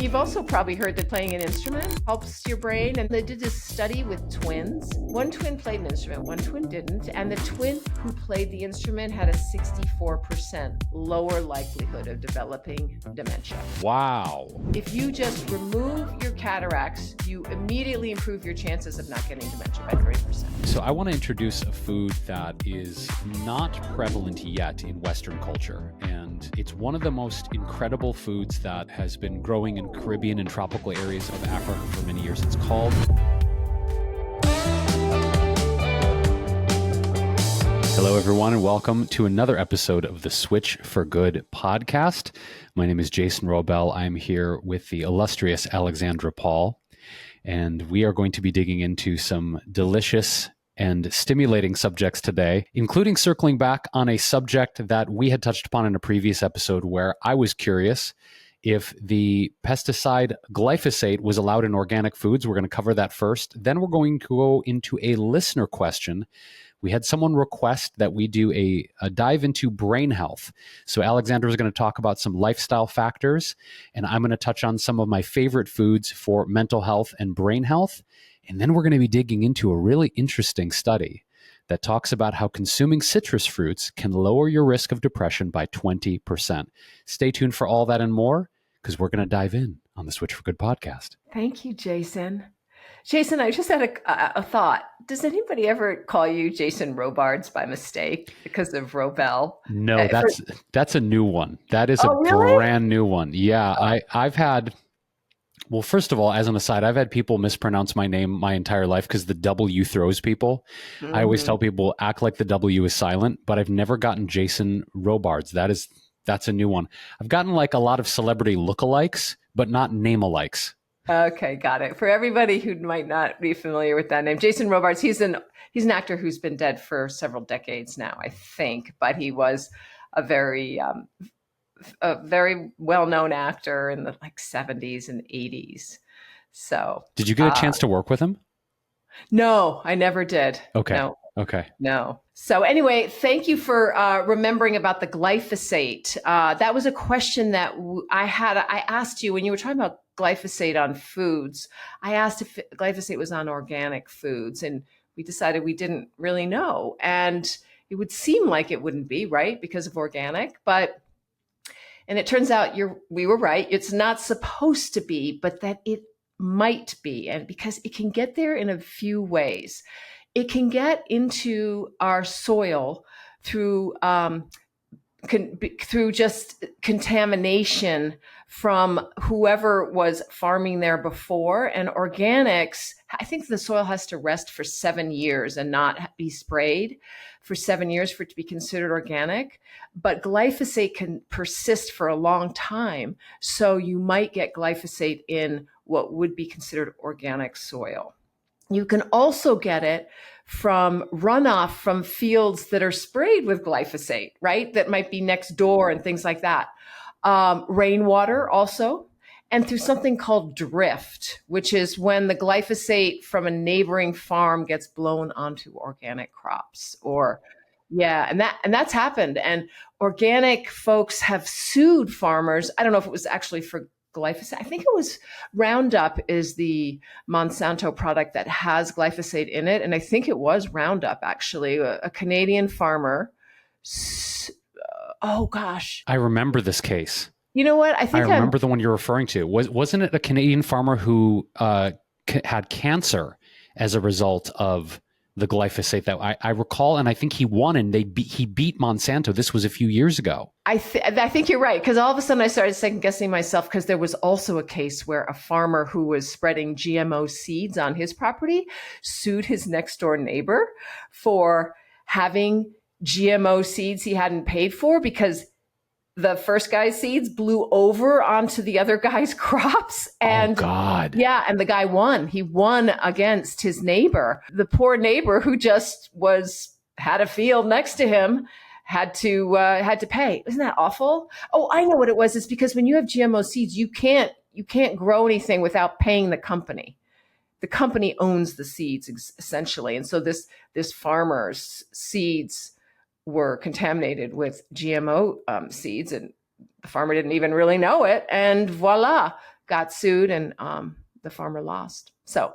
You've also probably heard that playing an instrument helps your brain. And they did this study with twins. One twin played an instrument, one twin didn't. And the twin who played the instrument had a 64% lower likelihood of developing dementia. Wow. If you just remove your cataracts, you immediately improve your chances of not getting dementia by 30%. So I want to introduce a food that is not prevalent yet in Western culture. And it's one of the most incredible foods that has been growing in Caribbean and tropical areas of Africa for many years. It's called... Hello, everyone, and welcome to another episode of the Switch for Good podcast. My name is Jason Wrobel. I'm here with the illustrious Alexandra Paul, and we are going to be digging into some delicious and stimulating subjects today, including circling back on a subject that we had touched upon in a previous episode where I was curious if the pesticide glyphosate was allowed in organic foods. We're going to cover that first. Then we're going to go into a listener question. We had someone request that we do a dive into brain health. So Alexandra is going to talk about some lifestyle factors, and I'm going to touch on some of my favorite foods for mental health and brain health. And then we're going to be digging into a really interesting study that talks about how consuming citrus fruits can lower your risk of depression by 20%. Stay tuned for all that and more, because we're going to dive in on the Switch for Good podcast. Thank you, Jason. Jason, I just had a thought. Does anybody ever call you Jason Robards by mistake because of Wrobel? No, that's a new one. That is really? Brand new one. Yeah, I've had... Well, first of all, as an aside, I've had people mispronounce my name my entire life because the W throws people. Mm-hmm. I always tell people, act like the W is silent, but I've never gotten Jason Robards. That's a new one. I've gotten like a lot of celebrity lookalikes, but not name-alikes. Okay, got it. For everybody who might not be familiar with that name, Jason Robards, he's an actor who's been dead for several decades now, I think, but he was a very well-known actor in the 70s and 80s. So, did you get a chance to work with him? No, I never did. Okay. No. Okay. No. So anyway, thank you for remembering about the glyphosate. That was a question that I asked you when you were talking about glyphosate on foods. I asked if glyphosate was on organic foods, and we decided we didn't really know. And it would seem like it wouldn't be, right, because of organic, and it turns out we were right. It's not supposed to be, but that it might be. And because it can get there in a few ways. It can get into our soil through just contamination from whoever was farming there before. And organics, I think the soil has to rest for 7 years and not be sprayed for 7 years for it to be considered organic. But glyphosate can persist for a long time. So you might get glyphosate in what would be considered organic soil. You can also get it from runoff from fields that are sprayed with glyphosate, right? That might be next door and things like that. Rainwater also, and through something called drift, which is when the glyphosate from a neighboring farm gets blown onto organic crops. And that's happened. And organic folks have sued farmers. I don't know if it was actually for glyphosate. I think it was Roundup is the Monsanto product that has glyphosate in it. And I think it was Roundup, actually, a Canadian farmer. Oh, gosh. I remember this case. You know what? I remember the one you're referring to. Wasn't it a Canadian farmer who had cancer as a result of the glyphosate that I recall, and I think he won, and he beat Monsanto. This was a few years ago. I think you're right, because all of a sudden I started second guessing myself, because there was also a case where a farmer who was spreading GMO seeds on his property sued his next door neighbor for having GMO seeds he hadn't paid for, because the first guy's seeds blew over onto the other guy's crops. And oh, God. Yeah. And the guy won. He won against his neighbor. The poor neighbor who just had a field next to him had to pay. Isn't that awful? Oh, I know what it was. It's because when you have GMO seeds, you can't grow anything without paying the company. The company owns the seeds essentially. And so this farmer's seeds were contaminated with GMO seeds, and the farmer didn't even really know it. And voila, got sued, and the farmer lost. So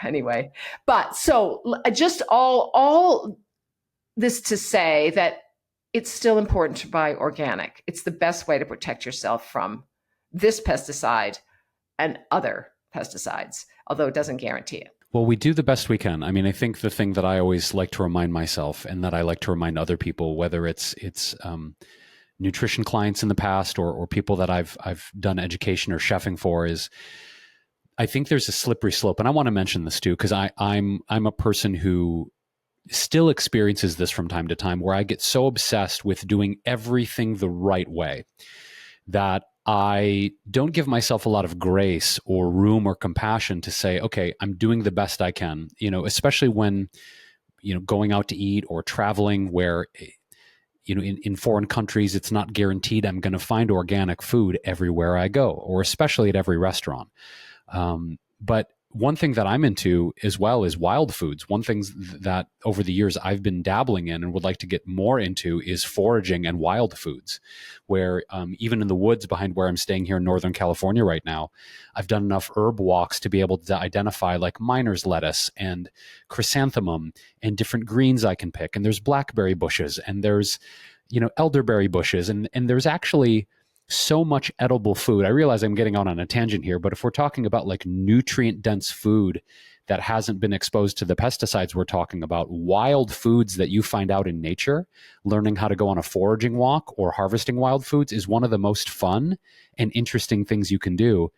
anyway, but so just all this to say that it's still important to buy organic. It's the best way to protect yourself from this pesticide and other pesticides, although it doesn't guarantee it. Well, we do the best we can. I mean, I think the thing that I always like to remind myself, and that I like to remind other people, whether it's nutrition clients in the past or people that I've done education or chefing for, is I think there's a slippery slope. And I want to mention this too, because I'm a person who still experiences this from time to time, where I get so obsessed with doing everything the right way that I don't give myself a lot of grace or room or compassion to say, okay, I'm doing the best I can, especially when, going out to eat or traveling where, in foreign countries, it's not guaranteed I'm going to find organic food everywhere I go, or especially at every restaurant. But one thing that I'm into as well is wild foods. One thing that over the years I've been dabbling in and would like to get more into is foraging and wild foods, where even in the woods behind where I'm staying here in Northern California right now, I've done enough herb walks to be able to identify like miner's lettuce and chrysanthemum and different greens I can pick. And there's blackberry bushes and there's, elderberry bushes. And there's actually so much edible food. I realize I'm getting out on a tangent here, but if we're talking about like nutrient dense food that hasn't been exposed to the pesticides we're talking about, wild foods that you find out in nature, learning how to go on a foraging walk or harvesting wild foods is one of the most fun and interesting things you can do.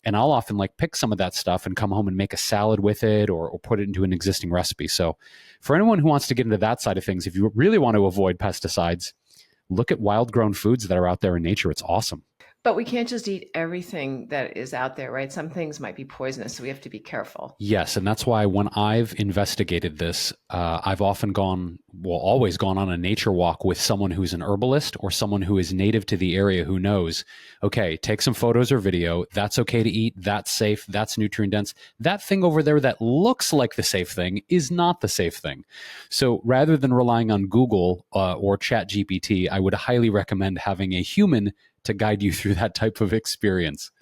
And I'll often like pick some of that stuff and come home and make a salad with it or put it into an existing recipe. So for anyone who wants to get into that side of things, if you really want to avoid pesticides, look at wild grown foods that are out there in nature. It's awesome. But we can't just eat everything that is out there, right? Some things might be poisonous, so we have to be careful. Yes, and that's why when I've investigated this, I've always gone on a nature walk with someone who's an herbalist or someone who is native to the area who knows, okay, take some photos or video. That's okay to eat. That's safe. That's nutrient dense. That thing over there that looks like the safe thing is not the safe thing. So rather than relying on Google or ChatGPT, I would highly recommend having a human to guide you through that type of experience.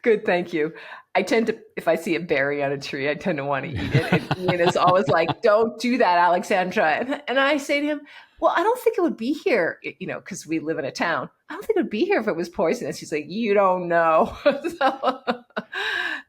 Good, thank you. I tend to, if I see a berry on a tree, I tend to want to eat it. And Ian is always like, don't do that, Alexandra. And I say to him, well, I don't think it would be here, because we live in a town. I don't think it would be here if it was poisonous. He's like, you don't know.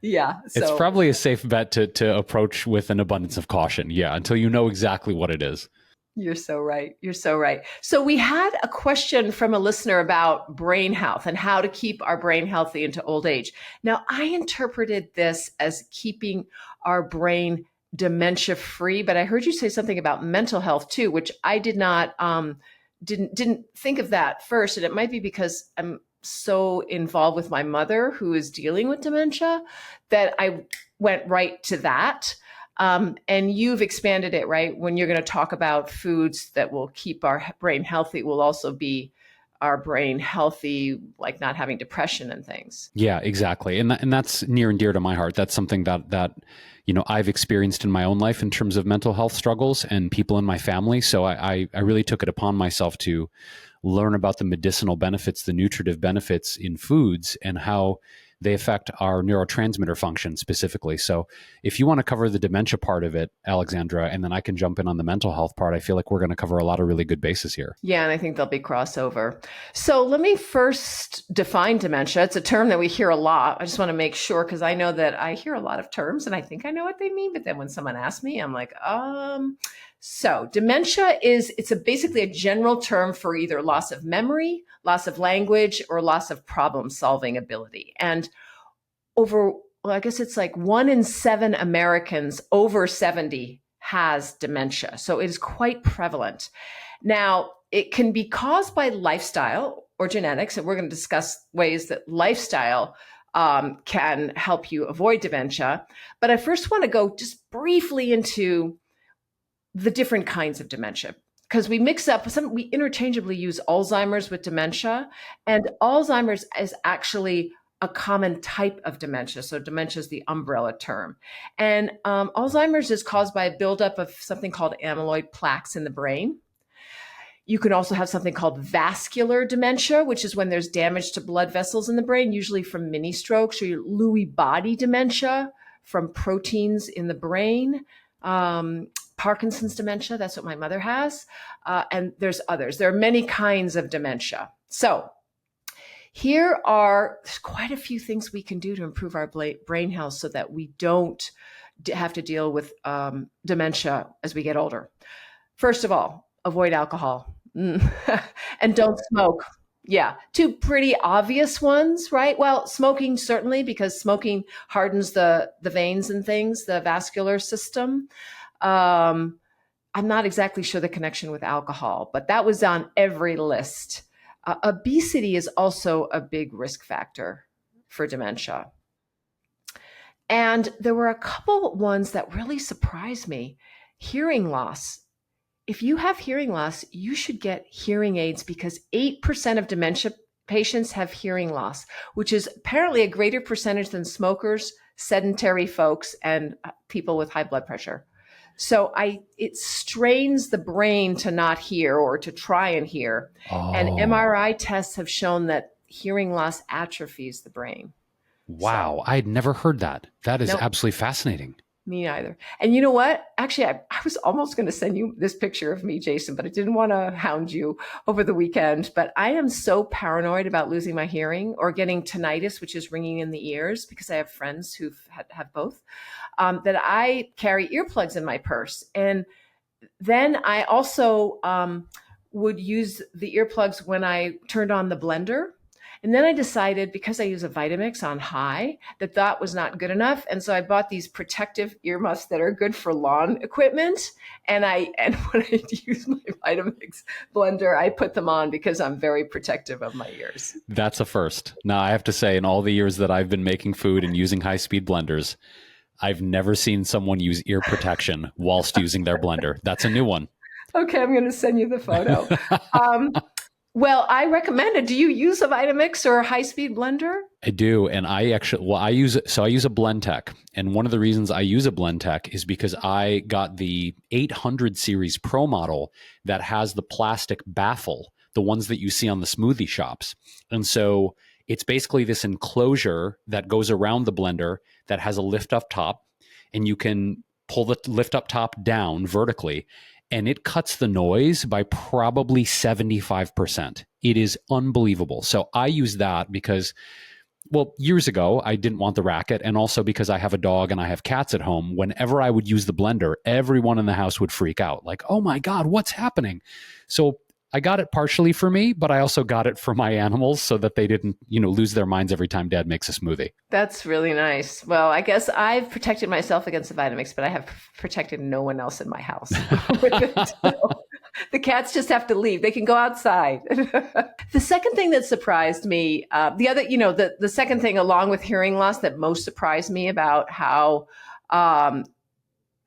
Yeah. It's probably a safe bet to approach with an abundance of caution. Yeah, until you know exactly what it is. You're so right. You're so right. So we had a question from a listener about brain health and how to keep our brain healthy into old age. Now, I interpreted this as keeping our brain dementia free, but I heard you say something about mental health too, which I did not didn't think of that first. And it might be because I'm so involved with my mother who is dealing with dementia that I went right to that. And you've expanded it, right? When you're going to talk about foods that will keep our brain healthy, will also be our brain healthy, like not having depression and things. Yeah, exactly. And that's near and dear to my heart. That's something that I've experienced in my own life in terms of mental health struggles and people in my family. So I really took it upon myself to learn about the medicinal benefits, the nutritive benefits in foods and how they affect our neurotransmitter function specifically. So if you want to cover the dementia part of it, Alexandra, and then I can jump in on the mental health part, I feel like we're going to cover a lot of really good bases here. Yeah, and I think there'll be crossover. So let me first define dementia. It's a term that we hear a lot. I just want to make sure, because I know that I hear a lot of terms and I think I know what they mean, but then when someone asks me, I'm like, So dementia it's basically a general term for either loss of memory, loss of language, or loss of problem-solving ability. And I guess it's like 1 in 7 Americans over 70 has dementia. So it is quite prevalent. Now, it can be caused by lifestyle or genetics, and we're going to discuss ways that lifestyle can help you avoid dementia. But I first want to go just briefly into the different kinds of dementia, because we we interchangeably use Alzheimer's with dementia, and Alzheimer's is actually a common type of dementia. So dementia is the umbrella term. And Alzheimer's is caused by a buildup of something called amyloid plaques in the brain. You can also have something called vascular dementia, which is when there's damage to blood vessels in the brain, usually from mini strokes, or your Lewy body dementia from proteins in the brain. Parkinson's dementia, that's what my mother has. And there's others. There are many kinds of dementia. So there's quite a few things we can do to improve our brain health so that we don't have to deal with dementia as we get older. First of all, avoid alcohol. And don't smoke. Yeah, two pretty obvious ones, right? Well, smoking certainly, because smoking hardens the veins and things, the vascular system. I'm not exactly sure the connection with alcohol, but that was on every list. Obesity is also a big risk factor for dementia. And there were a couple ones that really surprised me. Hearing loss. If you have hearing loss, you should get hearing aids, because 8% of dementia patients have hearing loss, which is apparently a greater percentage than smokers, sedentary folks, and people with high blood pressure. So it strains the brain to not hear or to try and hear. Oh. And MRI tests have shown that hearing loss atrophies the brain. Wow. So, I had never heard that. That is absolutely fascinating. Me either. And you know what? Actually, I was almost going to send you this picture of me, Jason, but I didn't want to hound you over the weekend. But I am so paranoid about losing my hearing or getting tinnitus, which is ringing in the ears, because I have friends who have both, that I carry earplugs in my purse. And then I also would use the earplugs when I turned on the blender. And then I decided, because I use a Vitamix on high, that was not good enough. And so I bought these protective earmuffs that are good for lawn equipment. And when I use my Vitamix blender, I put them on because I'm very protective of my ears. That's a first. Now, I have to say, in all the years that I've been making food and using high-speed blenders, I've never seen someone use ear protection whilst using their blender. That's a new one. Okay, I'm going to send you the photo. Well, I recommend it. Do you use a Vitamix or a high-speed blender? I do. And I use a Blendtec. And one of the reasons I use a Blendtec is because I got the 800 series Pro model that has the plastic baffle, the ones that you see on the smoothie shops. And so it's basically this enclosure that goes around the blender that has a lift up top, and you can pull the lift up top down vertically, and it cuts the noise by probably 75%. It is unbelievable. So I use that because, well, years ago, I didn't want the racket. And also because I have a dog and I have cats at home, whenever I would use the blender, everyone in the house would freak out. Like, oh my God, what's happening? So I got it partially for me, but I also got it for my animals so that they didn't, lose their minds every time Dad makes a smoothie. That's really nice. Well, I guess I've protected myself against the Vitamix, but I have protected no one else in my house with it. The cats just have to leave. They can go outside. The second thing that surprised me, the second thing along with hearing loss that most surprised me about how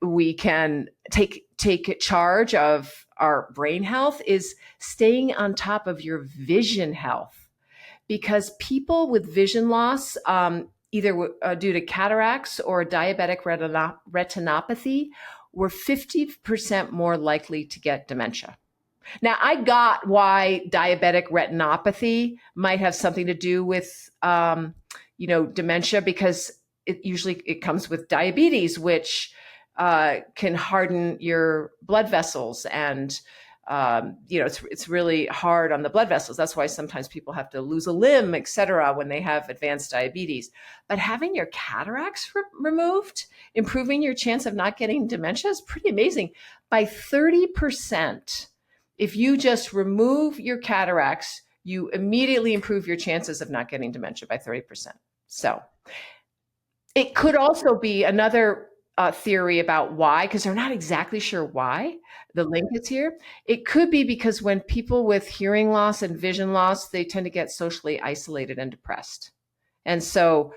we can take charge of our brain health is staying on top of your vision health. Because people with vision loss, either due to cataracts or diabetic retinopathy, were 50% more likely to get dementia. Now, I got why diabetic retinopathy might have something to do with, dementia, because it comes with diabetes, which can harden your blood vessels, and it's really hard on the blood vessels. That's why sometimes people have to lose a limb, et cetera, when they have advanced diabetes. But having your cataracts removed, improving your chance of not getting dementia, is pretty amazing. By 30%, if you just remove your cataracts, you immediately improve your chances of not getting dementia by 30%. So it could also be another theory about why, because they're not exactly sure why the link is here. It could be because when people with hearing loss and vision loss, they tend to get socially isolated and depressed. And so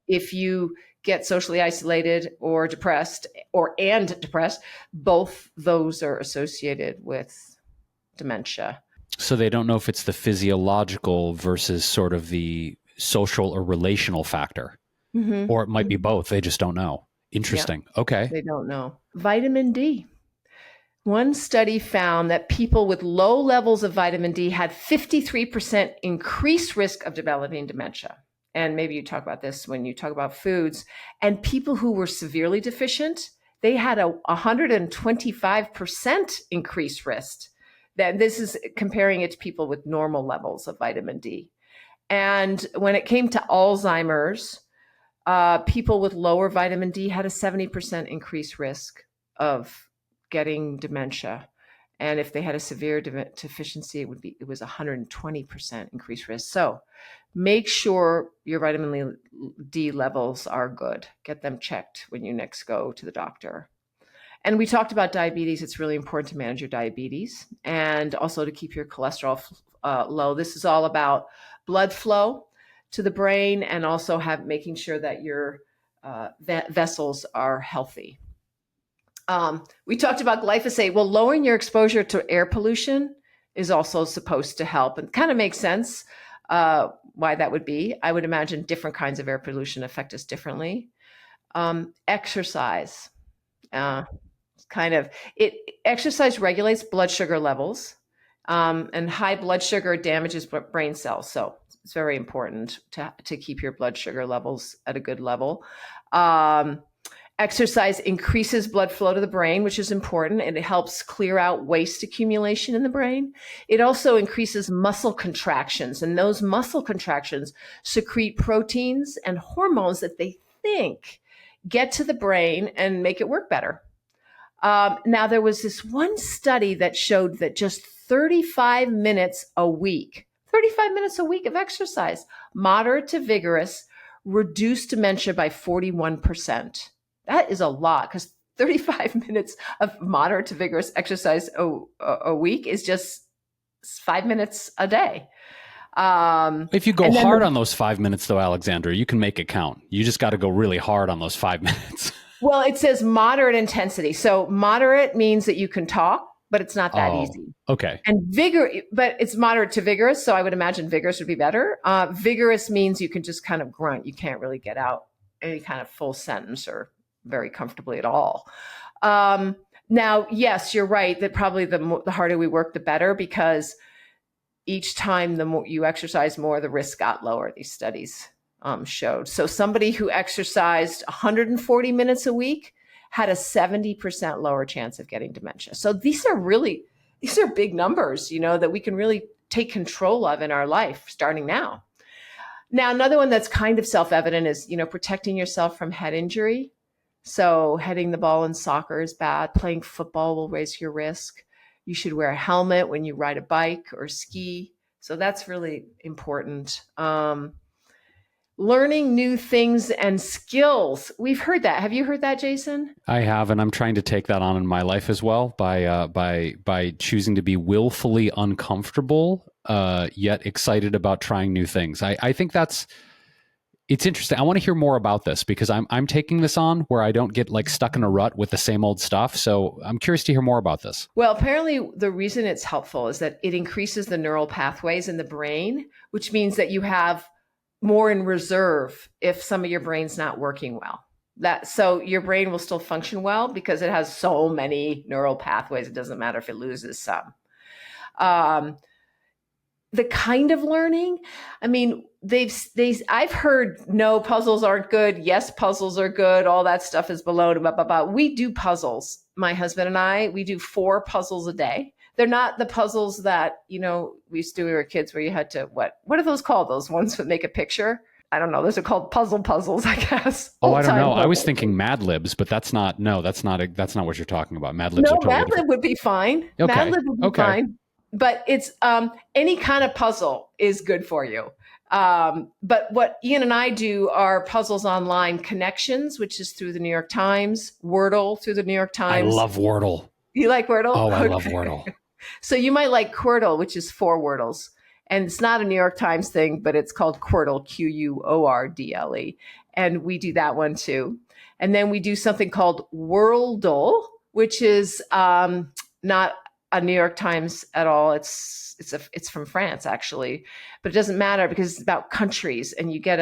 if you get socially isolated or depressed, both those are associated with dementia. So they don't know if it's the physiological versus sort of the social or relational factor, or it might be both. They just don't know. Interesting. Yeah, okay. They don't know. Vitamin D. One study found that people with low levels of vitamin D had 53% increased risk of developing dementia. And maybe you talk about this when you talk about foods. And people who were severely deficient, they had a 125% increased risk. That this is comparing it to people with normal levels of vitamin D. And when it came to Alzheimer's, people with lower vitamin D had a 70% increased risk of getting dementia. And if they had a severe deficiency, it was 120% increased risk. So make sure your vitamin D levels are good. Get them checked when you next go to the doctor. And we talked about diabetes. It's really important to manage your diabetes and also to keep your cholesterol low. This is all about blood flow to the brain and also making sure that your vessels are healthy. We talked about glyphosate. Well, lowering your exposure to air pollution is also supposed to help, and kind of makes sense why that would be. I would imagine different kinds of air pollution affect us differently. Exercise. Exercise regulates blood sugar levels, and high blood sugar damages brain cells. So it's very important to keep your blood sugar levels at a good level. Exercise increases blood flow to the brain, which is important, and it helps clear out waste accumulation in the brain. It also increases muscle contractions, and those muscle contractions secrete proteins and hormones that they think get to the brain and make it work better. Now, there was this one study that showed that just 35 minutes a week of exercise, moderate to vigorous, reduced dementia by 41%. That is a lot, because 35 minutes of moderate to vigorous exercise a week is just 5 minutes a day. If you go hard on those 5 minutes, though, Alexandra, you can make it count. You just got to go really hard on those 5 minutes. Well, it says moderate intensity. So moderate means that you can talk, but it's not that easy. Okay. And but it's moderate to vigorous. So I would imagine vigorous would be better. Vigorous means you can just kind of grunt. You can't really get out any kind of full sentence or very comfortably at all. Now, yes, you're right that probably the harder we work, the better, because each time the more you exercise more, the risk got lower, these studies showed. So somebody who exercised 140 minutes a week had a 70% lower chance of getting dementia. So these are big numbers, that we can really take control of in our life starting now. Now, another one that's kind of self-evident is, protecting yourself from head injury. So hitting the ball in soccer is bad. Playing football will raise your risk. You should wear a helmet when you ride a bike or ski. So that's really important. Learning new things and skills. We've heard that. Have you heard that, Jason? I have, and I'm trying to take that on in my life as well by choosing to be willfully uncomfortable, yet excited about trying new things. I think it's interesting. I want to hear more about this because I'm taking this on where I don't get stuck in a rut with the same old stuff. So I'm curious to hear more about this. Well, apparently the reason it's helpful is that it increases the neural pathways in the brain, which means that you have more in reserve if some of your brain's not working well. So your brain will still function well because it has so many neural pathways. It doesn't matter if it loses some. The kind of learning, I've heard no, puzzles aren't good. Yes, puzzles are good. All that stuff is below. Blah, blah, blah. We do puzzles. My husband and I, we do 4 puzzles a day. They're not the puzzles that, we used to do when we were kids where you had to, what are those called? Those ones that make a picture? I don't know. Those are called puzzles, I guess. Oh, I don't know. I was thinking Mad Libs, but that's not what you're talking about. Mad Libs. No, Mad Lib would be fine. Okay. Mad Lib would be fine. But it's any kind of puzzle is good for you. But what Ian and I do are puzzles online, Connections, which is through the New York Times, Wordle through the New York Times. I love Wordle. You like Wordle? Oh, I love Wordle. So you might like Quordle, which is 4 Wordles. And it's not a New York Times thing, but it's called Quordle, Quordle. And we do that one too. And then we do something called Worldle, which is not a New York Times at all. It's from France, actually. But it doesn't matter because it's about countries. And you get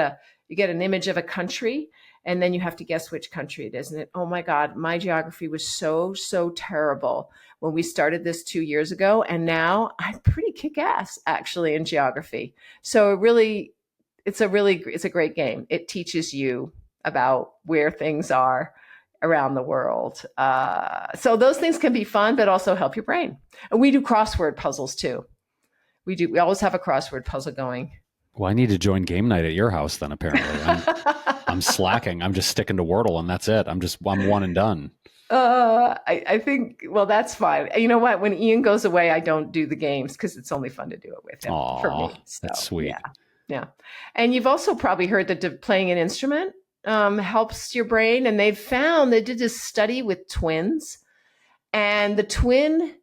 You get an image of a country, and then you have to guess which country it is. And oh my God, my geography was so terrible when we started this 2 years ago. And now I'm pretty kick-ass actually in geography. So it's a great game. It teaches you about where things are around the world. So those things can be fun, but also help your brain. And we do crossword puzzles too. We always have a crossword puzzle going. Well, I need to join game night at your house then, apparently. I'm slacking. I'm just sticking to Wordle and that's it. I'm one and done. I think, well, that's fine. You know what? When Ian goes away, I don't do the games because it's only fun to do it with him. Aww, for me. So, that's sweet. Yeah. And you've also probably heard that playing an instrument helps your brain. And they've found, they did this study with twins, and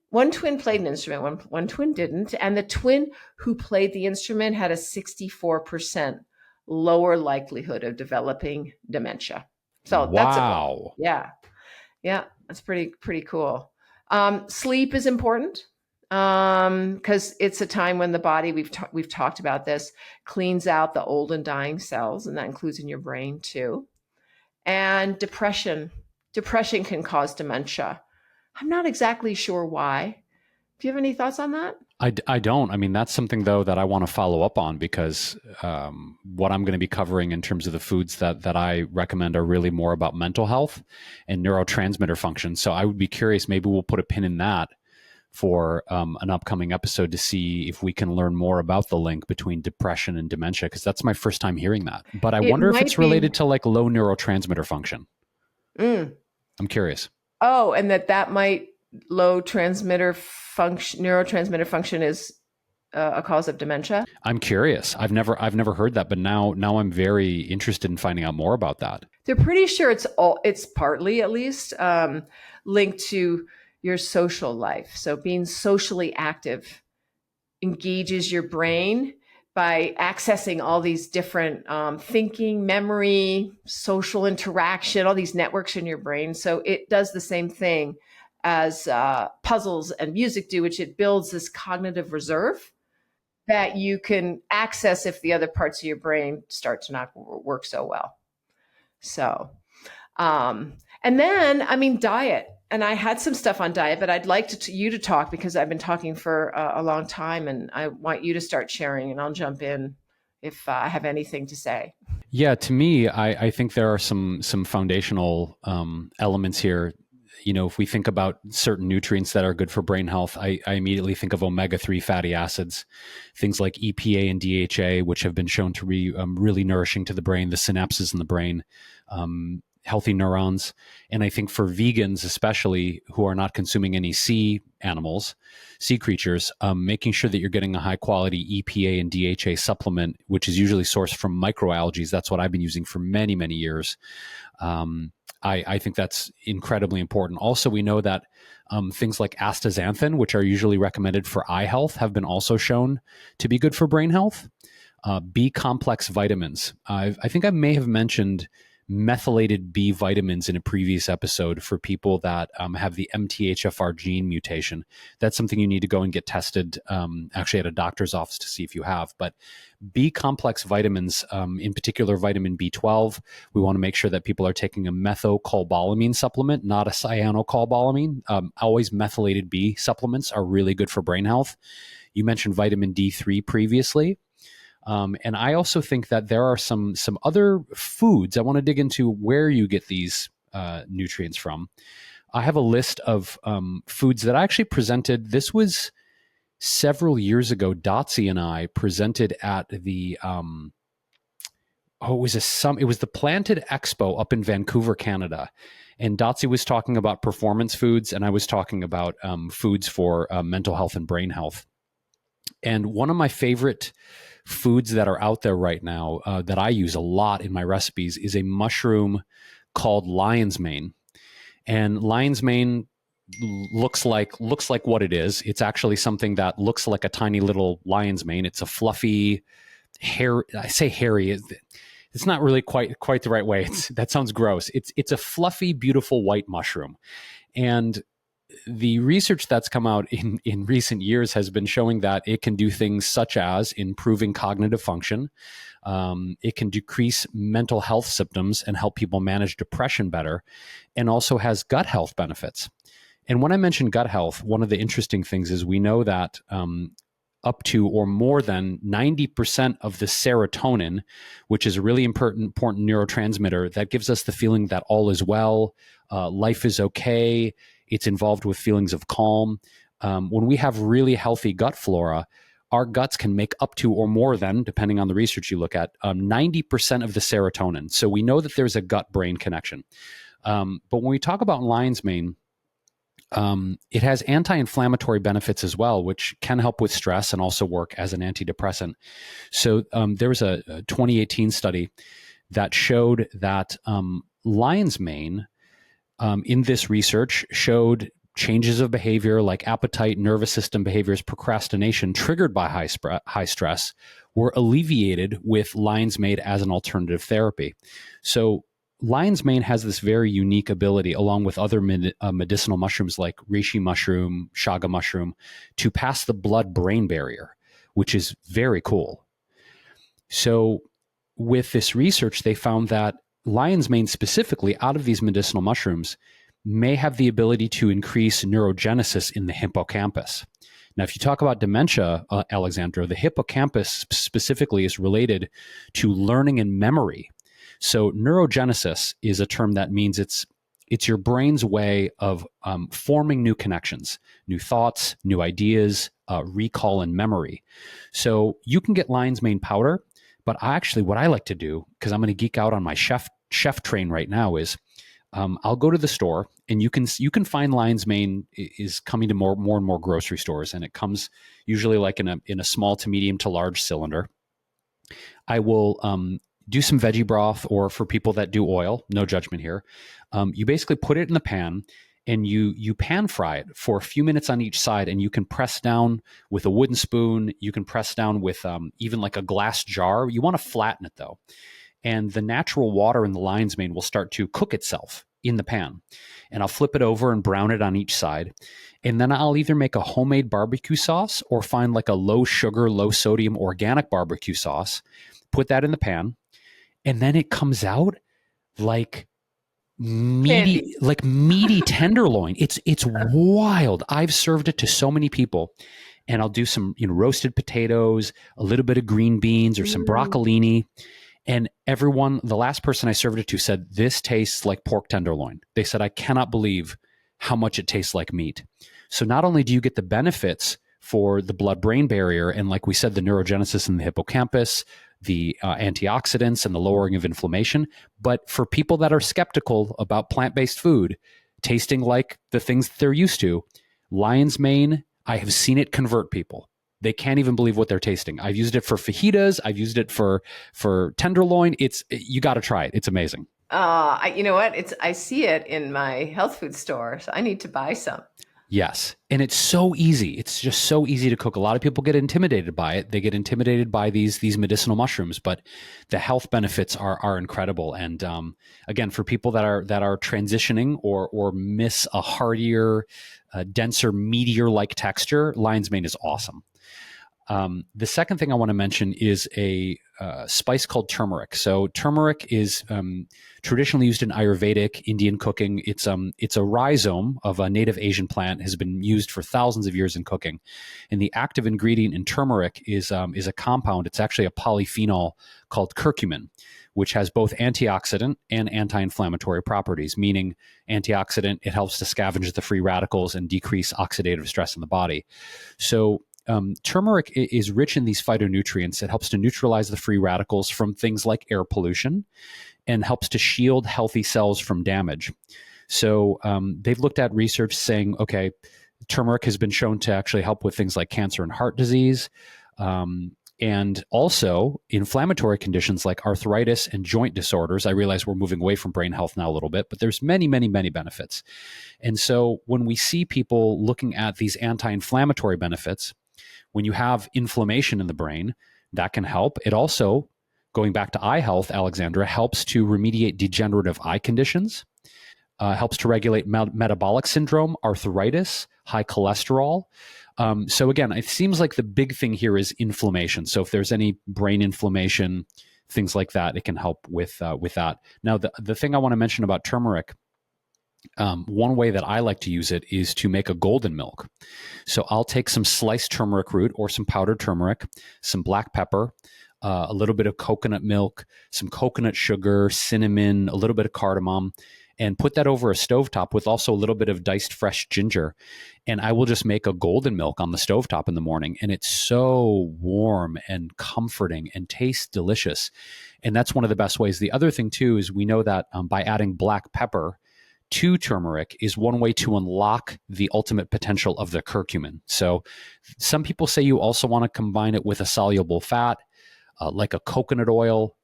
one twin played an instrument, one twin didn't. And the twin who played the instrument had a 64% lower likelihood of developing dementia. So wow. Yeah, that's pretty cool. Sleep is important because it's a time when the body, we've talked about this, cleans out the old and dying cells, and that includes in your brain too. And depression can cause dementia. I'm not exactly sure why. Do you have any thoughts on that? I don't. I mean, that's something, though, that I want to follow up on because what I'm going to be covering in terms of the foods that I recommend are really more about mental health and neurotransmitter function. So I would be curious, maybe we'll put a pin in that for an upcoming episode to see if we can learn more about the link between depression and dementia, because that's my first time hearing that. But I wonder if it's related to like low neurotransmitter function. I'm curious. Oh, and that might low neurotransmitter function is a cause of dementia. I'm curious. I've never heard that, but now I'm very interested in finding out more about that. They're pretty sure it's partly at least linked to your social life. So being socially active engages your brain by accessing all these different thinking, memory, social interaction, all these networks in your brain. So it does the same thing as puzzles and music do, which it builds this cognitive reserve that you can access if the other parts of your brain start to not work so well. So, and then, I mean, diet. And I had some stuff on diet, but I'd like you to talk because I've been talking for a long time, and I want you to start sharing, and I'll jump in if I have anything to say. Yeah, to me, I think there are some foundational elements here. You know, if we think about certain nutrients that are good for brain health, I immediately think of omega-3 fatty acids, things like EPA and DHA, which have been shown to be really nourishing to the brain, the synapses in the brain, healthy neurons. And I think for vegans, especially who are not consuming any sea creatures, making sure that you're getting a high quality EPA and DHA supplement, which is usually sourced from microalgae. That's what I've been using for many, many years. I think that's incredibly important. Also, we know that things like astaxanthin, which are usually recommended for eye health, have been also shown to be good for brain health. B complex vitamins. I think I may have mentioned methylated B vitamins in a previous episode for people that have the MTHFR gene mutation. That's something you need to go and get tested actually at a doctor's office to see if you have. But B complex vitamins, in particular vitamin B12, we want to make sure that people are taking a methylcobalamin supplement, not a cyanocobalamin. Always methylated B supplements are really good for brain health. You mentioned vitamin D3 previously. And I also think that there are some other foods. I want to dig into where you get these nutrients from. I have a list of foods that I actually presented. This was several years ago. Dotsie and I presented at the it was the Planted Expo up in Vancouver, Canada. And Dotsie was talking about performance foods, and I was talking about foods for mental health and brain health. And one of my favorite foods that are out there right now that I use a lot in my recipes is a mushroom called lion's mane. And lion's mane looks like what it is. It's actually something that looks like a tiny little lion's mane. It's a fluffy hair. I say hairy. It's not really quite the right way. That sounds gross. It's a fluffy, beautiful white mushroom. And the research that's come out in recent years has been showing that it can do things such as improving cognitive function. It can decrease mental health symptoms and help people manage depression better, and also has gut health benefits. And when I mention gut health, one of the interesting things is we know that up to or more than 90% of the serotonin, which is a really important neurotransmitter that gives us the feeling that all is well, life is okay, it's involved with feelings of calm. When we have really healthy gut flora, our guts can make up to or more than, depending on the research you look at, 90% of the serotonin. So we know that there's a gut-brain connection. But when we talk about lion's mane, it has anti-inflammatory benefits as well, which can help with stress and also work as an antidepressant. So there was a 2018 study that showed that lion's mane in this research showed changes of behavior like appetite, nervous system behaviors, procrastination triggered by high stress were alleviated with lion's mane as an alternative therapy. So lion's mane has this very unique ability, along with other medicinal mushrooms like reishi mushroom, chaga mushroom, to pass the blood-brain barrier, which is very cool. So with this research, they found that lion's mane specifically, out of these medicinal mushrooms, may have the ability to increase neurogenesis in the hippocampus. Now, if you talk about dementia, Alexandra, the hippocampus specifically is related to learning and memory. So neurogenesis is a term that means it's your brain's way of forming new connections, new thoughts, new ideas, recall, and memory. So you can get lion's mane powder, but what I like to do, because I'm going to geek out on my chef train right now, is I'll go to the store, and you can find lion's mane is coming to more and more grocery stores, and it comes usually like in a small to medium to large cylinder. I will do some veggie broth, or for people that do oil, no judgment here. You basically put it in the pan, and you pan fry it for a few minutes on each side, and you can press down with a wooden spoon. You can press down with even like a glass jar. You want to flatten it though. And the natural water in the lion's mane will start to cook itself in the pan. And I'll flip it over and brown it on each side. And then I'll either make a homemade barbecue sauce or find like a low sugar, low sodium organic barbecue sauce, put that in the pan. And then it comes out like meaty tenderloin. It's wild. I've served it to so many people. And I'll do some roasted potatoes, a little bit of green beans or some broccolini. And the last person I served it to said, this tastes like pork tenderloin. They said, I cannot believe how much it tastes like meat. So not only do you get the benefits for the blood-brain barrier, and like we said, the neurogenesis in the hippocampus, the antioxidants and the lowering of inflammation, but for people that are skeptical about plant-based food, tasting like the things that they're used to, lion's mane, I have seen it convert people. They can't even believe what they're tasting. I've used it for fajitas. I've used it for tenderloin. You got to try it. It's amazing. You know what? I see it in my health food store, so I need to buy some. Yes. And it's so easy. It's just so easy to cook. A lot of people get intimidated by it. They get intimidated by these medicinal mushrooms, but the health benefits are incredible. And again, for people that are transitioning or miss a heartier, denser, meatier-like texture, lion's mane is awesome. The second thing I want to mention is a spice called turmeric. So turmeric is traditionally used in Ayurvedic Indian cooking. It's a rhizome of a native Asian plant, has been used for thousands of years in cooking. And the active ingredient in turmeric is a compound. It's actually a polyphenol called curcumin, which has both antioxidant and anti-inflammatory properties, meaning antioxidant, it helps to scavenge the free radicals and decrease oxidative stress in the body. So turmeric is rich in these phytonutrients. It helps to neutralize the free radicals from things like air pollution and helps to shield healthy cells from damage. So they've looked at research saying, okay, turmeric has been shown to actually help with things like cancer and heart disease, and also inflammatory conditions like arthritis and joint disorders. I realize we're moving away from brain health now a little bit, but there's many, many, many benefits. And so when we see people looking at these anti-inflammatory benefits, when you have inflammation in the brain, that can help. It also, going back to eye health, Alexandra, helps to remediate degenerative eye conditions. helps to regulate metabolic syndrome, arthritis, high cholesterol. So again, it seems like the big thing here is inflammation. So if there's any brain inflammation, things like that, it can help with that. Now, the thing I want to mention about turmeric, one way that I like to use it is to make a golden milk. So I'll take some sliced turmeric root or some powdered turmeric, some black pepper, a little bit of coconut milk, some coconut sugar, cinnamon, a little bit of cardamom, and put that over a stovetop with also a little bit of diced fresh ginger. And I will just make a golden milk on the stovetop in the morning. And it's so warm and comforting and tastes delicious. And that's one of the best ways. The other thing too is we know that by adding black pepper to turmeric is one way to unlock the ultimate potential of the curcumin. So some people say you also want to combine it with a soluble fat, like a coconut oil.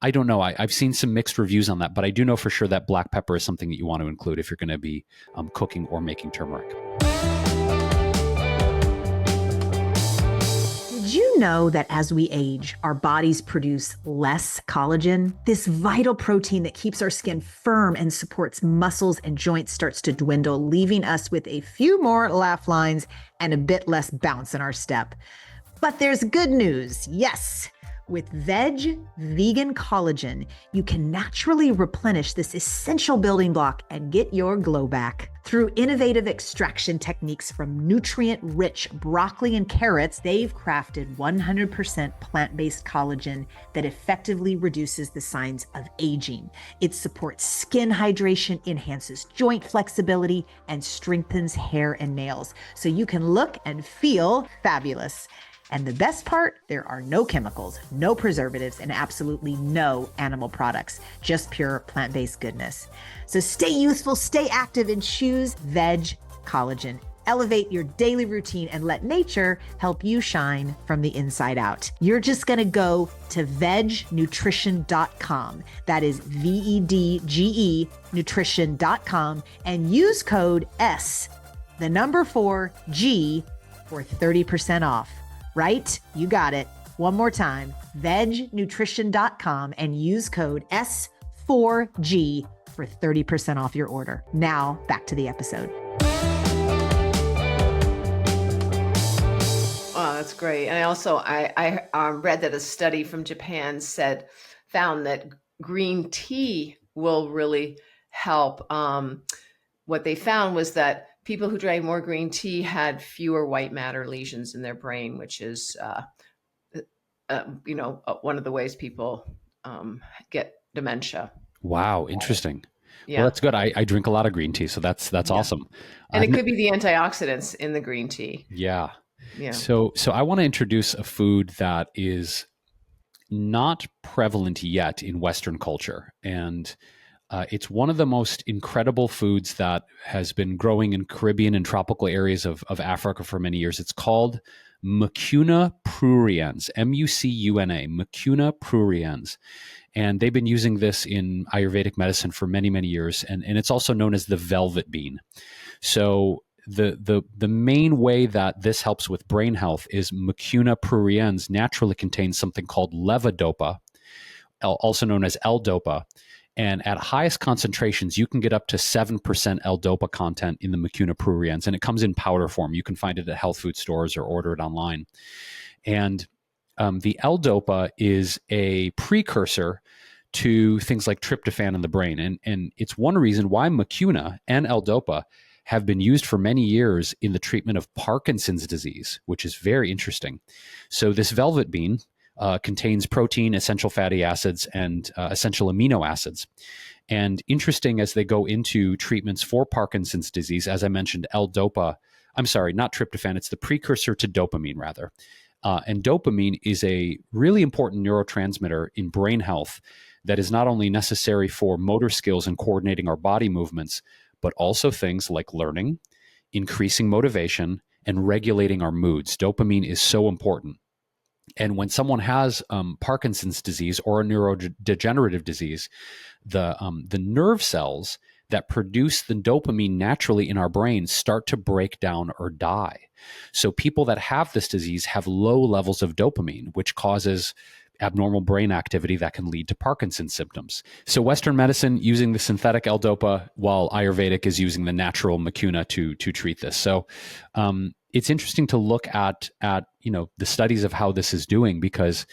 I don't know. I've seen some mixed reviews on that, but I do know for sure that black pepper is something that you want to include if you're going to be cooking or making turmeric. Did you know that as we age, our bodies produce less collagen? This vital protein that keeps our skin firm and supports muscles and joints starts to dwindle, leaving us with a few more laugh lines and a bit less bounce in our step. But there's good news. Yes. With Veg Vegan Collagen, you can naturally replenish this essential building block and get your glow back. Through innovative extraction techniques from nutrient-rich broccoli and carrots, they've crafted 100% plant-based collagen that effectively reduces the signs of aging. It supports skin hydration, enhances joint flexibility, and strengthens hair and nails, so you can look and feel fabulous. And the best part, there are no chemicals, no preservatives, and absolutely no animal products, just pure plant-based goodness. So stay youthful, stay active, and choose Veg Collagen. Elevate your daily routine and let nature help you shine from the inside out. You're just gonna go to vegnutrition.com. That is VEDGE nutrition.com and use code S, the number 4G for 30% off. Right? You got it. One more time, vegnutrition.com and use code S4G for 30% off your order. Now, back to the episode. Oh, that's great. And I read that a study from Japan found that green tea will really help. What they found was that people who drank more green tea had fewer white matter lesions in their brain, which is, one of the ways people get dementia. Wow, interesting. Yeah. Well, that's good. I drink a lot of green tea, so that's awesome. And it could be the antioxidants in the green tea. Yeah. Yeah. So I want to introduce a food that is not prevalent yet in Western culture, and it's one of the most incredible foods that has been growing in Caribbean and tropical areas of Africa for many years. It's called Mucuna pruriens, M-U-C-U-N-A, Mucuna pruriens. And they've been using this in Ayurvedic medicine for many, many years. And it's also known as the velvet bean. So the main way that this helps with brain health is Mucuna pruriens naturally contains something called levodopa, also known as L-dopa. And at highest concentrations, you can get up to 7% L-dopa content in the Mucuna pruriens, and it comes in powder form. You can find it at health food stores or order it online. And the L-dopa is a precursor to things like tryptophan in the brain. And it's one reason why Mucuna and L-dopa have been used for many years in the treatment of Parkinson's disease, which is very interesting. So this velvet bean contains protein, essential fatty acids, and essential amino acids. And interesting as they go into treatments for Parkinson's disease, as I mentioned, L-dopa, I'm sorry, not tryptophan, it's the precursor to dopamine rather. And dopamine is a really important neurotransmitter in brain health that is not only necessary for motor skills and coordinating our body movements, but also things like learning, increasing motivation, and regulating our moods. Dopamine is so important. And when someone has Parkinson's disease or a neurodegenerative disease, the nerve cells that produce the dopamine naturally in our brains start to break down or die. So people that have this disease have low levels of dopamine, which causes abnormal brain activity that can lead to Parkinson's symptoms. So Western medicine using the synthetic L-DOPA, while Ayurvedic is using the natural mucuna to treat this. So it's interesting to look at the studies of how this is doing, because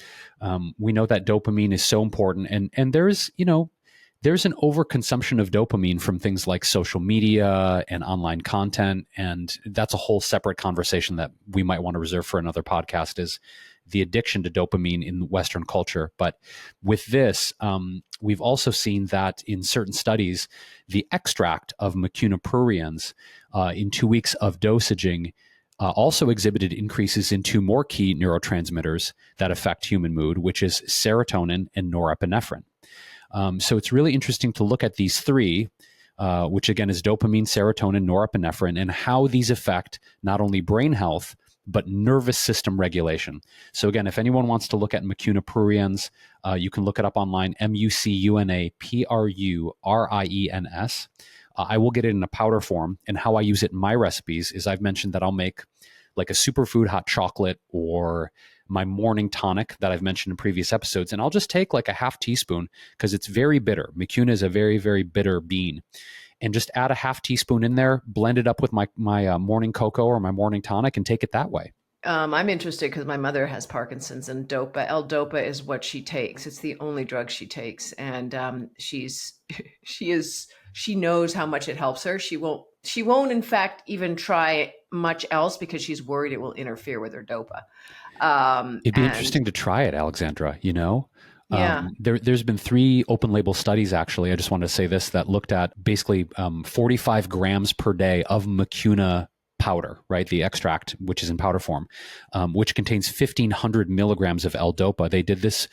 we know that dopamine is so important, and there's an overconsumption of dopamine from things like social media and online content, and that's a whole separate conversation that we might want to reserve for another podcast, is the addiction to dopamine in Western culture. But with this, we've also seen that in certain studies, the extract of mucuna pruriens in 2 weeks of dosaging also exhibited increases in two more key neurotransmitters that affect human mood, which is serotonin and norepinephrine. So it's really interesting to look at these three, which again is dopamine, serotonin, norepinephrine, and how these affect not only brain health, but nervous system regulation. So again, if anyone wants to look at mucuna pruriens, you can look it up online, mucuna pruriens. I will get it in a powder form, and how I use it in my recipes is I've mentioned that I'll make like a superfood hot chocolate or my morning tonic that I've mentioned in previous episodes, and I'll just take like a half teaspoon, because it's very bitter. Mucuna is a very, very bitter bean. And just add a half teaspoon in there, blend it up with my morning cocoa or my morning tonic, and take it that way. I'm interested because my mother has Parkinson's, and L-DOPA is what she takes. It's the only drug she takes, and she knows how much it helps her. She won't in fact even try much else because she's worried it will interfere with her DOPA. It'd be interesting to try it, Alexandra. Yeah. There's been 3 open label studies, actually. I just wanted to say this, that looked at basically 45 grams per day of mucuna powder, right? The extract, which is in powder form, which contains 1,500 milligrams of L-DOPA. They did this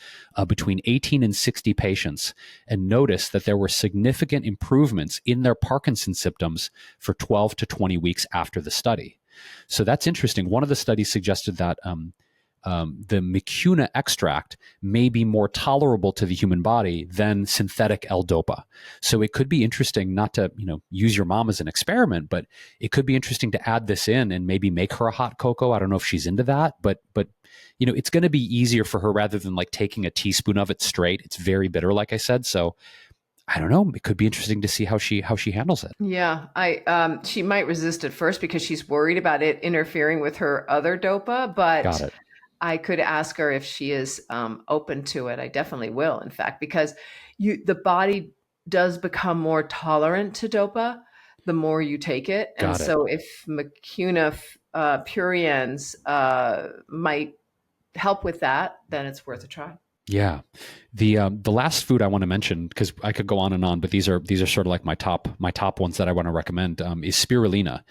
between 18 and 60 patients, and noticed that there were significant improvements in their Parkinson's symptoms for 12 to 20 weeks after the study. So that's interesting. One of the studies suggested that the mucuna extract may be more tolerable to the human body than synthetic L-DOPA. So it could be interesting, not to use your mom as an experiment, but it could be interesting to add this in and maybe make her a hot cocoa. I don't know if she's into that, but it's going to be easier for her rather than like taking a teaspoon of it straight. It's very bitter, like I said. So I don't know. It could be interesting to see how she handles it. Yeah, she might resist at first because she's worried about it interfering with her other DOPA, but Got it. I could ask her if she is open to it. I definitely will, in fact, because the body does become more tolerant to DOPA the more you take it. And so if mucuna pruriens might help with that, then it's worth a try. Yeah. The last food I want to mention, because I could go on and on, but these are sort of like my top ones that I want to recommend, is spirulina.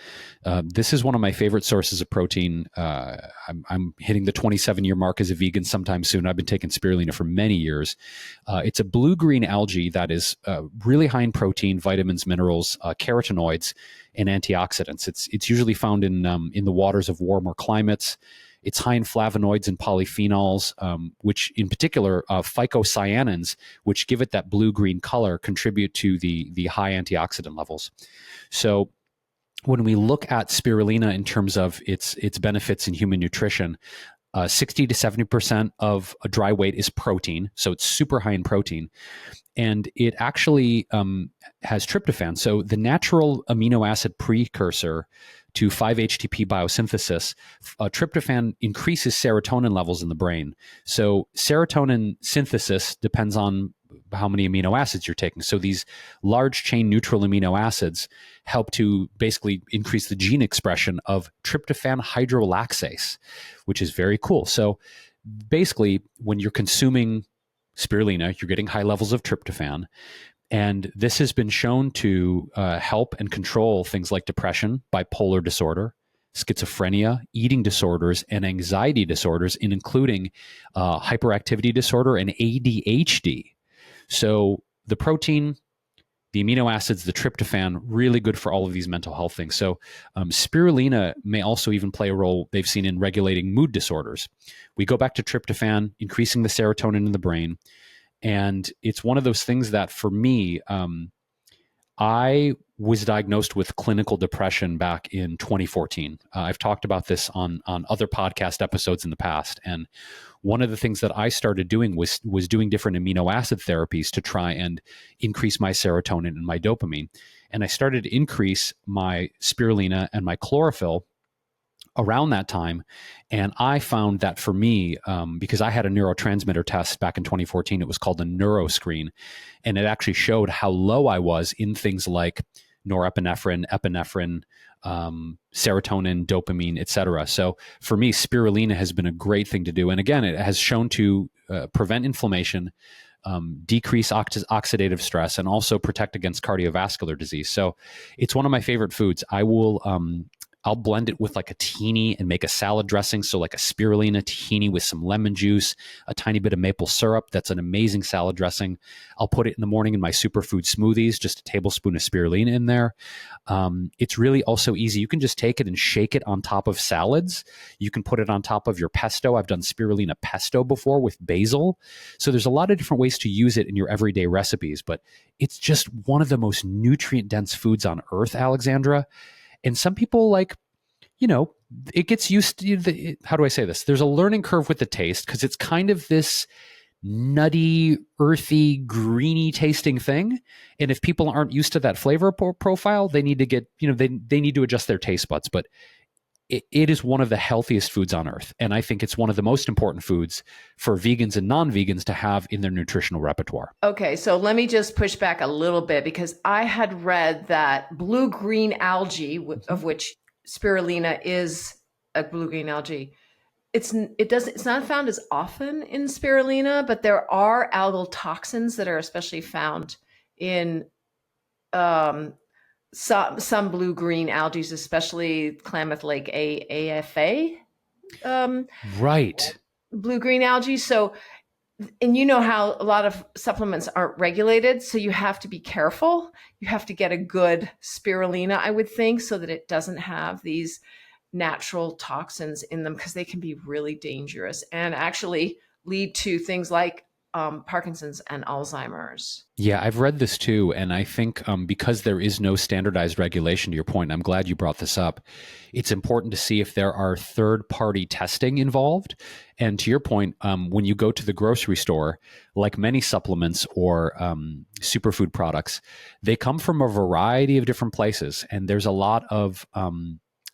This is one of my favorite sources of protein. I'm hitting the 27-year mark as a vegan sometime soon. I've been taking spirulina for many years. It's a blue-green algae that is really high in protein, vitamins, minerals, carotenoids, and antioxidants. It's usually found in the waters of warmer climates. It's high in flavonoids and polyphenols, which in particular, phycocyanins, which give it that blue-green color, contribute to the high antioxidant levels. So when we look at spirulina in terms of its benefits in human nutrition, 60 to 70% of a dry weight is protein. So it's super high in protein. And it actually has tryptophan. So the natural amino acid precursor to 5-HTP biosynthesis, tryptophan increases serotonin levels in the brain. So serotonin synthesis depends on how many amino acids you're taking. So these large chain neutral amino acids help to basically increase the gene expression of tryptophan hydrolaxase, which is very cool. So basically, when you're consuming spirulina, you're getting high levels of tryptophan. And this has been shown to help and control things like depression, bipolar disorder, schizophrenia, eating disorders, and anxiety disorders, including hyperactivity disorder and ADHD. So the protein, the amino acids, the tryptophan, really good for all of these mental health things. So spirulina may also even play a role they've seen in regulating mood disorders. We go back to tryptophan, increasing the serotonin in the brain. And it's one of those things that for me, I was diagnosed with clinical depression back in 2014. I've talked about this on other podcast episodes in the past. And one of the things that I started doing was doing different amino acid therapies to try and increase my serotonin and my dopamine. And I started to increase my spirulina and my chlorophyll around that time. And I found that for me, because I had a neurotransmitter test back in 2014, it was called the NeuroScreen, and it actually showed how low I was in things like norepinephrine, epinephrine, serotonin, dopamine, etc. So for me, spirulina has been a great thing to do. And again, it has shown to prevent inflammation, decrease oxidative stress, and also protect against cardiovascular disease. So it's one of my favorite foods. I'll blend it with like a tahini and make a salad dressing. So like a spirulina tahini with some lemon juice, a tiny bit of maple syrup. That's an amazing salad dressing. I'll put it in the morning in my superfood smoothies, just a tablespoon of spirulina in there. It's really also easy. You can just take it and shake it on top of salads. You can put it on top of your pesto. I've done spirulina pesto before with basil. So there's a lot of different ways to use it in your everyday recipes, but it's just one of the most nutrient dense foods on earth, Alexandra. And some people it gets used to, how do I say this? There's a learning curve with the taste because it's kind of this nutty, earthy, greeny tasting thing. And if people aren't used to that flavor profile, they need to get, they need to adjust their taste buds. But it is one of the healthiest foods on earth. And I think it's one of the most important foods for vegans and non-vegans to have in their nutritional repertoire. Okay, so let me just push back a little bit because I had read that blue-green algae, of which spirulina is a blue-green algae, it's not found as often in spirulina, but there are algal toxins that are especially found in some blue-green algae, especially Klamath Lake AFA. Right. Blue-green algae. So, and you know how a lot of supplements aren't regulated, so you have to be careful. You have to get a good spirulina, I would think, so that it doesn't have these natural toxins in them because they can be really dangerous and actually lead to things like Parkinson's and Alzheimer's. Yeah, I've read this too. And I think because there is no standardized regulation, to your point, and I'm glad you brought this up, it's important to see if there are third-party testing involved. And to your point, when you go to the grocery store, like many supplements or superfood products, they come from a variety of different places. And there's a lot of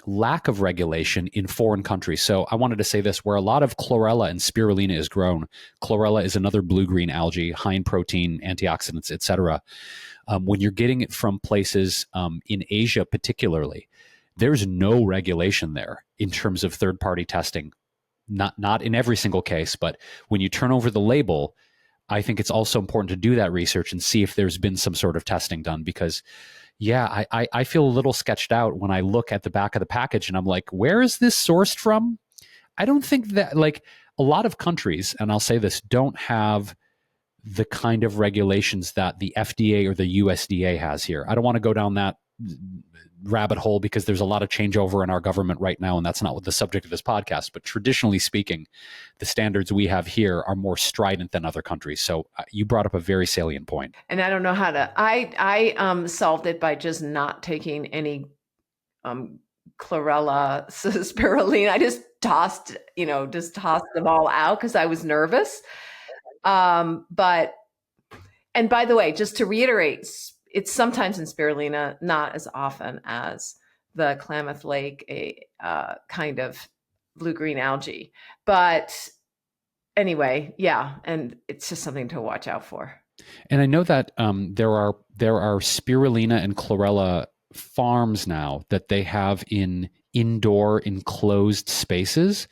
lack of regulation in foreign countries. So I wanted to say this, where a lot of chlorella and spirulina is grown. Chlorella is another blue-green algae, high in protein, antioxidants, etc. When you're getting it from places in Asia particularly, there's no regulation there in terms of third-party testing. Not in every single case, but when you turn over the label, I think it's also important to do that research and see if there's been some sort of testing done because yeah, I feel a little sketched out when I look at the back of the package and I'm like, where is this sourced from? I don't think that, like, a lot of countries, and I'll say this, don't have the kind of regulations that the FDA or the USDA has here. I don't want to go down that rabbit hole because there's a lot of changeover in our government right now, and that's not what the subject of this podcast. But traditionally speaking, the standards we have here are more strident than other countries. So you brought up a very salient point. And I don't know how to. I solved it by just not taking any chlorella, spirulina. I just tossed them all out because I was nervous. But and by the way, just to reiterate, it's sometimes in spirulina, not as often as the Klamath Lake, a kind of blue-green algae. But anyway, yeah, and it's just something to watch out for. And I know that there are spirulina and chlorella farms now that they have in indoor enclosed spaces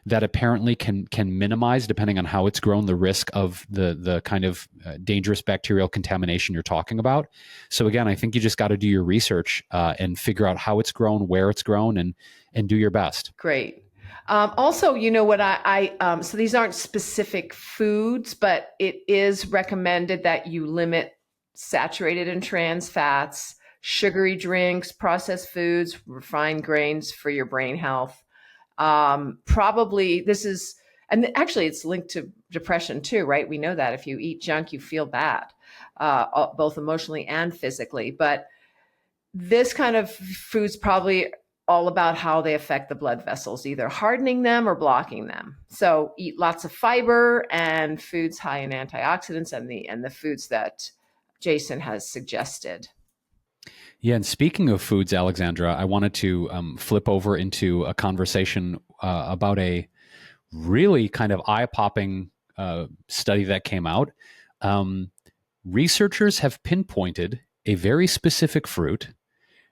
that apparently can minimize, depending on how it's grown, the risk of the kind of dangerous bacterial contamination you're talking about. So again, I think you just got to do your research and figure out how it's grown, where it's grown, and do your best. Great. Also, you know what so these aren't specific foods, but it is recommended that you limit saturated and trans fats, sugary drinks, processed foods, refined grains for your brain health. Probably this is, and actually it's linked to depression too, right? We know that if you eat junk, you feel bad, both emotionally and physically. But this kind of foods probably all about how they affect the blood vessels, either hardening them or blocking them. So eat lots of fiber and foods high in antioxidants and the foods that Jason has suggested. Yeah, and speaking of foods, Alexandra, I wanted to flip over into a conversation about a really kind of eye-popping study that came out. Researchers have pinpointed a very specific fruit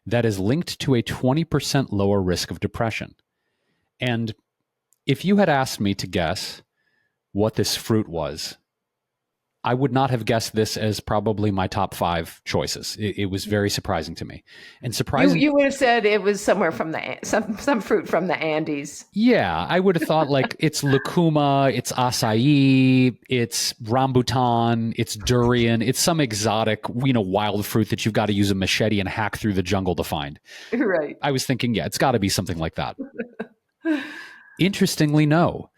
that is linked to a 20% lower risk of depression. And if you had asked me to guess what this fruit was, I would not have guessed this as probably my top 5 choices. It was very surprising to me. And surprising, you would have said it was somewhere from some fruit from the Andes. Yeah, I would have thought like it's lucuma, it's acai, it's rambutan, it's durian, it's some exotic, wild fruit that you've got to use a machete and hack through the jungle to find. Right. I was thinking, yeah, it's got to be something like that. Interestingly, no.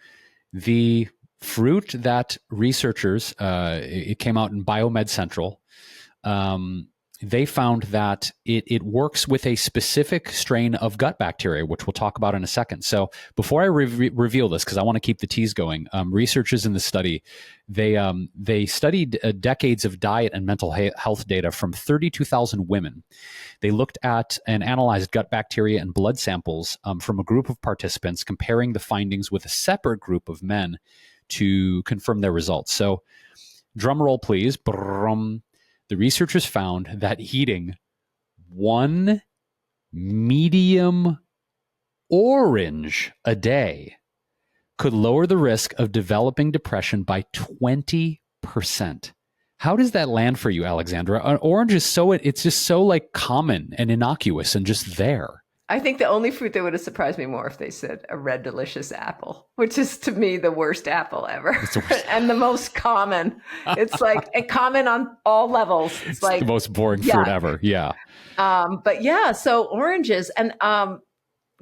The fruit that researchers, it came out in Biomed Central, they found that it works with a specific strain of gut bacteria, which we'll talk about in a second. So before I reveal this, because I want to keep the tease going, researchers in the study, they studied decades of diet and mental health data from 32,000 women. They looked at and analyzed gut bacteria and blood samples from a group of participants, comparing the findings with a separate group of men to confirm their results. So drum roll, please. The researchers found that eating one medium orange a day could lower the risk of developing depression by 20%. How does that land for you, Alexandra? An orange is it's just so like common and innocuous and just there. I think the only fruit that would have surprised me more if they said a red delicious apple, which is to me the worst apple ever and the most common. It's like common on all levels. It's like the most boring fruit ever. Yeah. But yeah, so oranges and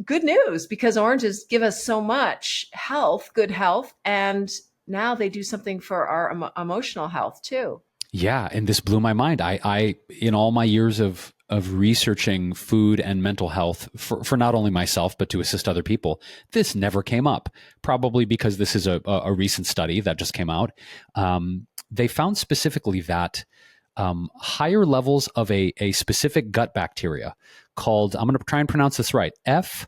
good news because oranges give us so much health, good health, and now they do something for our emotional health too. Yeah, and this blew my mind. I in all my years of researching food and mental health for not only myself, but to assist other people, this never came up, probably because this is a recent study that just came out. They found specifically that higher levels of a specific gut bacteria called, I'm going to try and pronounce this right, F.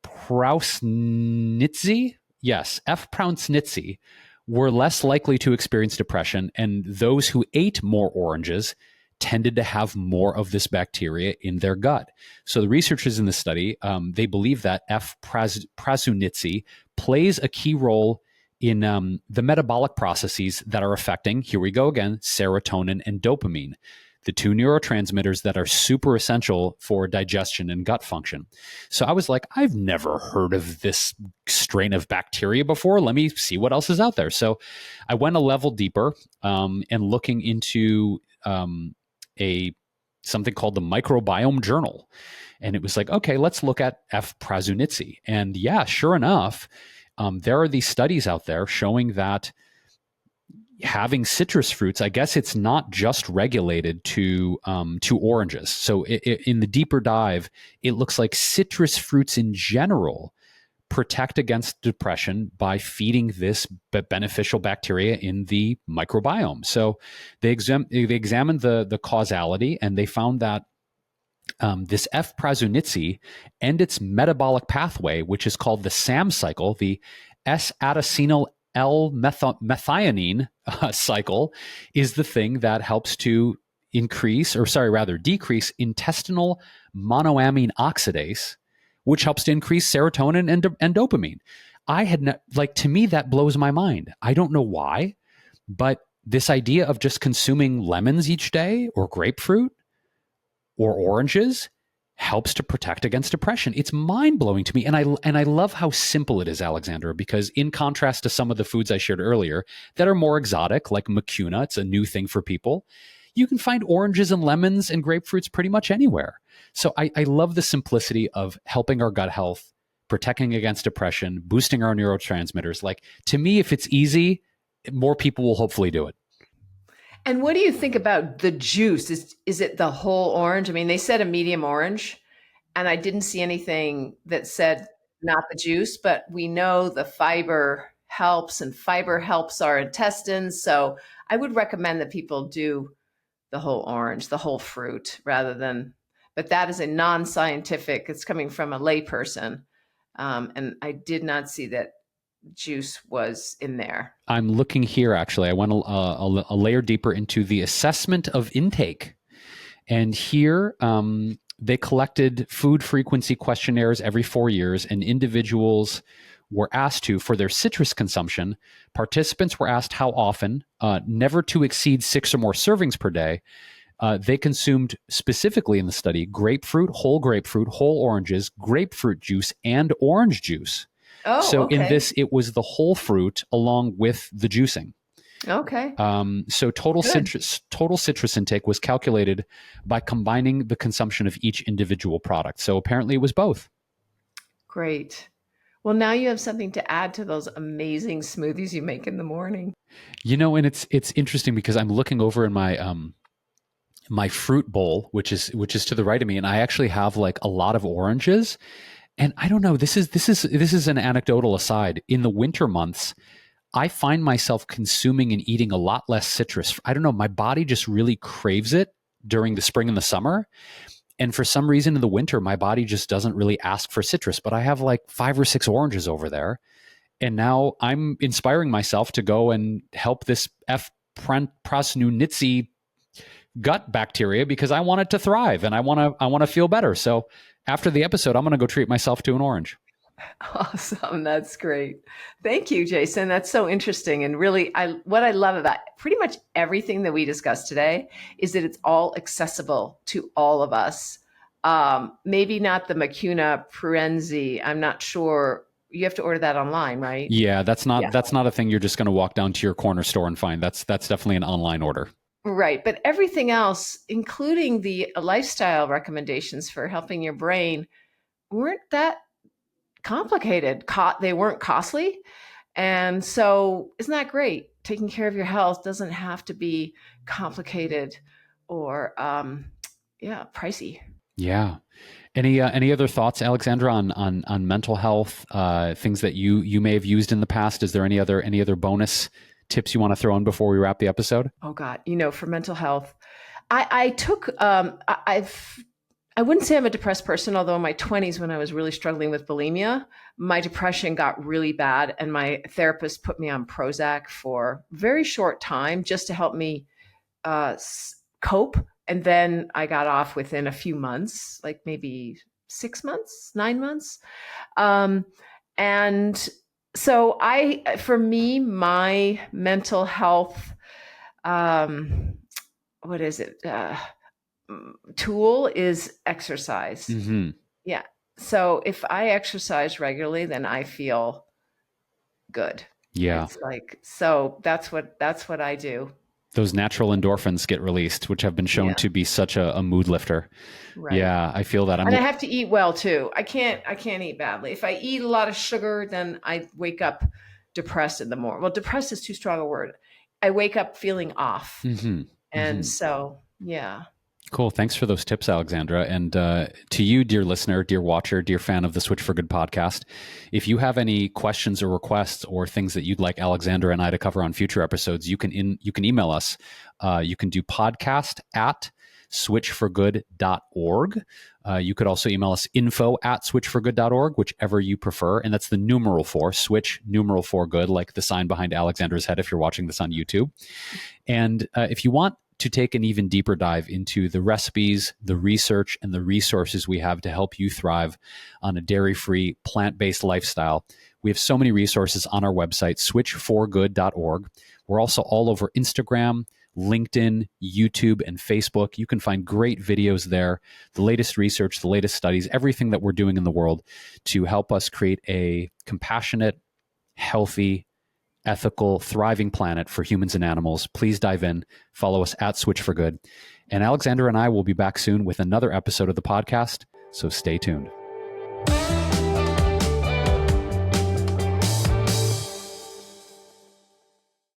prausnitzii. Yes, F. prausnitzii were less likely to experience depression, and those who ate more oranges tended to have more of this bacteria in their gut. So the researchers in the study, they believe that F. prausnitzii plays a key role in the metabolic processes that are affecting, here we go again, serotonin and dopamine, the two neurotransmitters that are super essential for digestion and gut function. So I was like, I've never heard of this strain of bacteria before. Let me see what else is out there. So I went a level deeper and looking into something called the Microbiome Journal. And it was like, okay, let's look at F. prausnitzii. And yeah, sure enough, there are these studies out there showing that having citrus fruits, I guess it's not just regulated to oranges. So in the deeper dive, it looks like citrus fruits in general protect against depression by feeding this beneficial bacteria in the microbiome. So they examined the causality, and they found that this F. prausnitzii and its metabolic pathway, which is called the SAM cycle, the S-adenosine L-methionine cycle, is the thing that helps to decrease intestinal monoamine oxidase, which helps to increase serotonin and dopamine. To me, that blows my mind. I don't know why, but this idea of just consuming lemons each day or grapefruit or oranges helps to protect against depression. It's mind-blowing to me. And I love how simple it is, Alexandra, because in contrast to some of the foods I shared earlier that are more exotic, like mucuna, it's a new thing for people, you can find oranges and lemons and grapefruits pretty much anywhere. So I love the simplicity of helping our gut health, protecting against depression, boosting our neurotransmitters. Like, to me, if it's easy, more people will hopefully do it. And what do you think about the juice? Is it the whole orange? I mean, they said a medium orange. And I didn't see anything that said not the juice, but we know the fiber helps, and fiber helps our intestines. So I would recommend that people do the whole orange, the whole fruit, rather than, but that is a non-scientific, it's coming from a layperson. And I did not see that juice was in there. I'm looking here, actually. I went a layer deeper into the assessment of intake. And here, they collected food frequency questionnaires every 4 years, and individuals were asked to, for their citrus consumption, participants were asked how often, never to exceed 6 or more servings per day. They consumed, specifically in the study, grapefruit, whole oranges, grapefruit juice, and orange juice. Oh, so okay. in this, it was the whole fruit along with the juicing. Okay. So total citrus intake was calculated by combining the consumption of each individual product. So apparently it was both. Great. Well, now you have something to add to those amazing smoothies you make in the morning. And it's interesting because I'm looking over in my my fruit bowl, which is to the right of me, and I actually have like a lot of oranges. And I don't know, this is an anecdotal aside. In the winter months, I find myself consuming and eating a lot less citrus. I don't know, my body just really craves it during the spring and the summer. And for some reason in the winter, my body just doesn't really ask for citrus, but I have like 5 or 6 oranges over there. And now I'm inspiring myself to go and help this F. Prasnunitzi gut bacteria because I want it to thrive and I want to feel better. So after the episode, I'm going to go treat myself to an orange. Awesome. That's great. Thank you, Jason. That's so interesting. And really, what I love about pretty much everything that we discussed today is that it's all accessible to all of us. Maybe not the Mucuna pruenzi. I'm not sure. You have to order that online, right? Yeah, that's not a thing you're just going to walk down to your corner store and find. That's definitely an online order. Right. But everything else, including the lifestyle recommendations for helping your brain, weren't that complicated. They weren't costly. And so isn't that great? Taking care of your health doesn't have to be complicated or pricey. Yeah. Any other thoughts, Alexandra, on mental health, things that you may have used in the past? Is there any other bonus tips you want to throw in before we wrap the episode? Oh God, for mental health, I took I wouldn't say I'm a depressed person, although in my 20s, when I was really struggling with bulimia, my depression got really bad. And my therapist put me on Prozac for a very short time just to help me cope. And then I got off within a few months, like maybe 6 months, 9 months. And so for me, my mental health, what is it? Tool is exercise. Mm-hmm. Yeah. So if I exercise regularly, then I feel good. Yeah. It's like, so that's what I do. Those natural endorphins get released, which have been shown to be such a mood lifter. Right. Yeah, I feel that. And I have to eat well too. I can't eat badly. If I eat a lot of sugar, then I wake up depressed in the morning. Well, depressed is too strong a word. I wake up feeling off. Mm-hmm. And so, yeah. Cool. Thanks for those tips, Alexandra. And to you, dear listener, dear watcher, dear fan of the Switch for Good podcast, if you have any questions or requests or things that you'd like Alexandra and I to cover on future episodes, you can email us. You can do podcast@switchforgood.org. You could also email us info@switchforgood.org, whichever you prefer. And that's the numeral 4, switch numeral 4 good, like the sign behind Alexandra's head if you're watching this on YouTube. And if you want to take an even deeper dive into the recipes, the research, and the resources we have to help you thrive on a dairy-free, plant-based lifestyle, we have so many resources on our website, switchforgood.org. We're also all over Instagram, LinkedIn, YouTube, and Facebook. You can find great videos there, the latest research, the latest studies, everything that we're doing in the world to help us create a compassionate, healthy, ethical, thriving planet for humans and animals. Please dive in, follow us at Switch for Good. And Alexandra and I will be back soon with another episode of the podcast, so stay tuned.